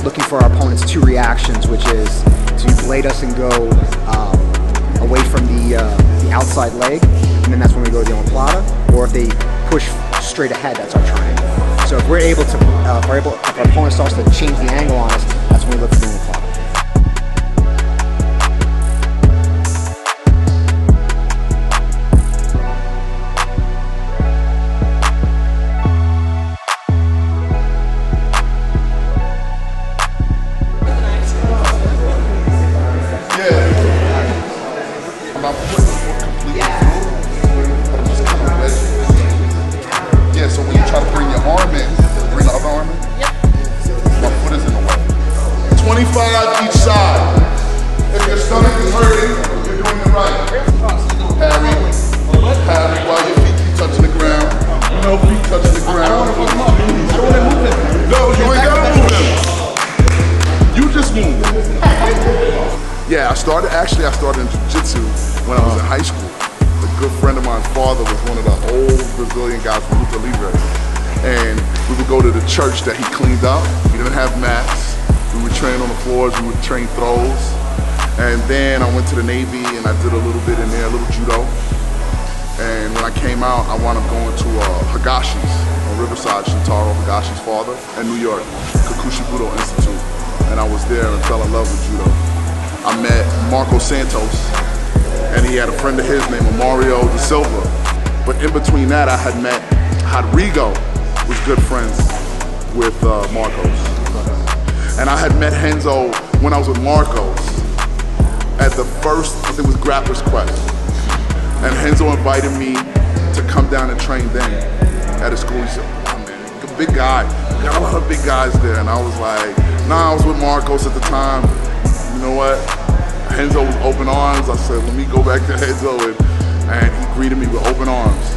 looking for our opponent's two reactions, which is to blade us and go away from the outside leg, and then that's when we go to the omoplata, or if they push straight ahead, that's our triangle. So if we're able to, if our opponent starts to change the angle on us, that's when we look for the omoplata. So when you try to bring your arm in, bring the other arm in, my foot is in the way. 25 each side. If your stomach is hurting, you're doing it right. Parry while your feet keep touching the ground. No feet touching the ground. I don't want to move him. No, you ain't got to move him. You just move. Yeah, I started in Jiu-Jitsu when I was in high school. A good friend of mine's father was one of the old Brazilian guys from Luta Libre. And we would go to the church that he cleaned up. We didn't have mats. We would train on the floors, we would train throws. And then I went to the Navy and I did a little bit in there, a little judo. And when I came out, I wound up going to Higashi's on Riverside, Shintaro, Higashi's father, in New York, Kikuchi Budo Institute. And I was there and fell in love with judo. I met Marco Santos, and he had a friend of his named Mario da Silva. But in between that, I had met Rodrigo, was good friends with Marcos. And I had met Renzo when I was with Marcos at the first, I think it was Grappler's Quest. And Renzo invited me to come down and train then at a school. He said, oh man, a big guy, got a lot of big guys there. And I was like, nah, I was with Marcos at the time. You know what? Renzo was open arms. I said, let me go back to Renzo, and he greeted me with open arms.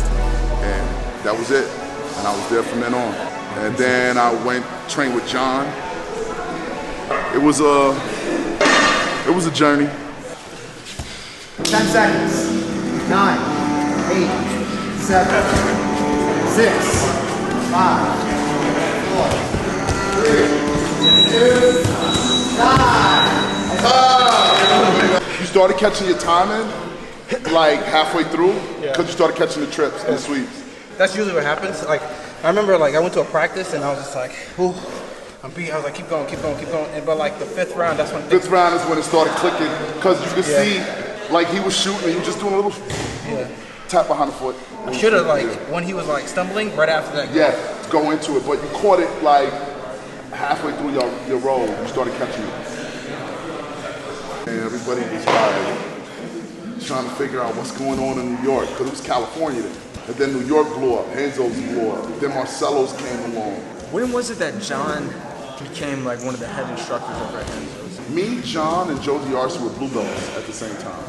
And that was it. And I was there from then on. And then I went train with John. It was a journey. 10 seconds. 9, 8, 7, 6, 5, 4, 3, 2, 9. You started catching your timing like halfway through because you started catching the trips and the sweeps. That's usually what happens. Like I remember, like I went to a practice and I was just like, "Ooh, I'm beat." I was like, "Keep going, keep going, keep going." And, but like the fifth round, that's when. Fifth round is when it started clicking because you could see, like he was shooting and you were just doing a little tap behind the foot. I should have when he was like stumbling right after that. Go into it, but you caught it like halfway through your roll. You started catching it. And everybody was like trying to figure out what's going on in New York because it was California then. And then New York blew up, Renzo's blew up, then Marcelo's came along. When was it that John became like one of the head instructors over at Renzo's? Me, John, and Joe D'Arcy were blue belts at the same time.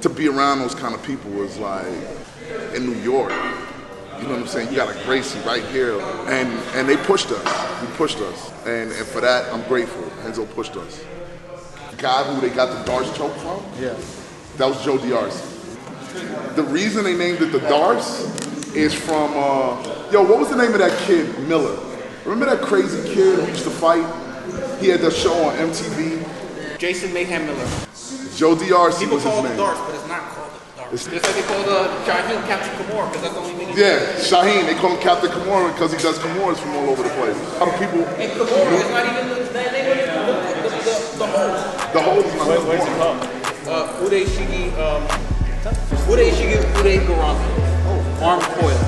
To be around those kind of people was like in New York. You know what I'm saying? You got a Gracie right here, and they pushed us. He pushed us, and for that I'm grateful. Renzo pushed us. Guy who they got the darts choke from, that was Joe D'Arcy. The reason they named it the darts is from, what was the name of that kid, Miller? Remember that crazy kid who used to fight? He had that show on MTV. Jason Mayhem Miller. Joe D'Arcy was his name. People call it darts, but it's not called darts. Just like they call Shaheen Captain Kimura, because that's the only thing. Shaheen, they call him Captain Kimura because he does Kimuras from all over the place. A lot of people. And Kimura is not even the name of the hold. The hold is not the Where's it from? Ude Shigi, Ude Garanto. Arm coil.